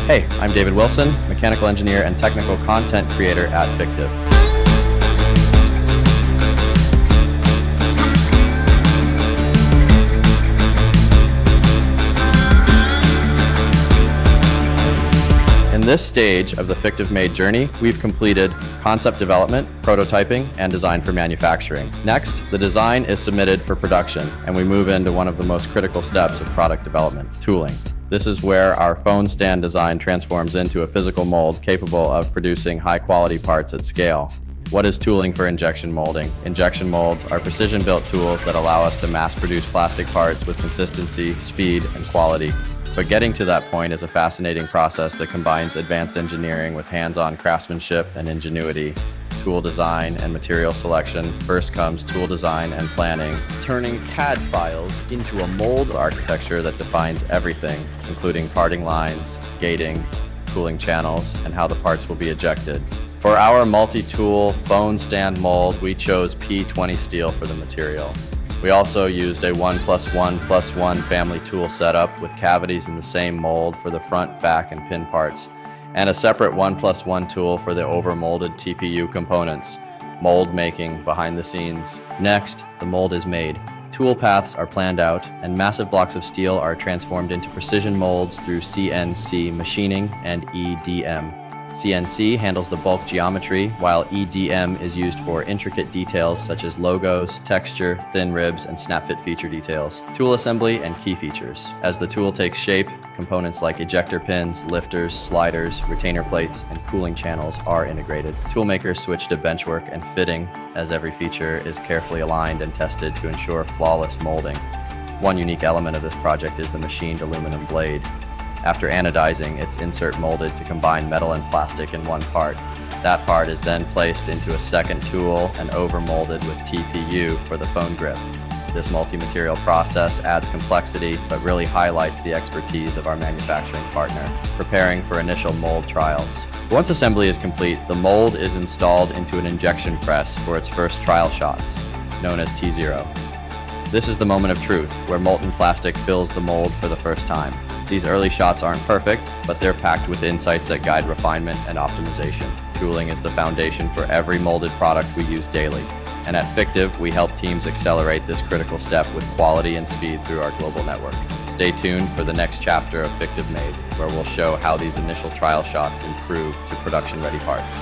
Hey, I'm David Wilson, mechanical engineer and technical content creator at Fictiv. In this stage of the FictivMade journey, we've completed concept development, prototyping, and design for manufacturing. Next, the design is submitted for production, and we move into one of the most critical steps of product development, tooling. This is where our phone stand design transforms into a physical mold capable of producing high-quality parts at scale. What is tooling for injection molding? Injection molds are precision-built tools that allow us to mass-produce plastic parts with consistency, speed, and quality. But getting to that point is a fascinating process that combines advanced engineering with hands-on craftsmanship and ingenuity. Tool design and material selection. First comes tool design and planning, turning CAD files into a mold architecture that defines everything, including parting lines, gating, cooling channels, and how the parts will be ejected. For our multi-tool phone stand mold, we chose P20 steel for the material. We also used a 1+1+1 family tool setup with cavities in the same mold for the front, back, and pin parts, and a separate 1+1 tool for the overmolded TPU components, mold making behind the scenes. Next, the mold is made. Tool paths are planned out, and massive blocks of steel are transformed into precision molds through CNC machining and EDM. CNC handles the bulk geometry, while EDM is used for intricate details such as logos, texture, thin ribs, and snap-fit feature details. Tool assembly and key features. As the tool takes shape, components like ejector pins, lifters, sliders, retainer plates, and cooling channels are integrated. Toolmakers switch to benchwork and fitting, as every feature is carefully aligned and tested to ensure flawless molding. One unique element of this project is the machined aluminum blade. After anodizing, it's insert molded to combine metal and plastic in one part. That part is then placed into a second tool and overmolded with TPU for the phone grip. This multi-material process adds complexity, but really highlights the expertise of our manufacturing partner, preparing for initial mold trials. Once assembly is complete, the mold is installed into an injection press for its first trial shots, known as T0. This is the moment of truth, where molten plastic fills the mold for the first time. These early shots aren't perfect, but they're packed with insights that guide refinement and optimization. Tooling is the foundation for every molded product we use daily. And at Fictiv, we help teams accelerate this critical step with quality and speed through our global network. Stay tuned for the next chapter of FictivMade, where we'll show how these initial trial shots improve to production-ready parts.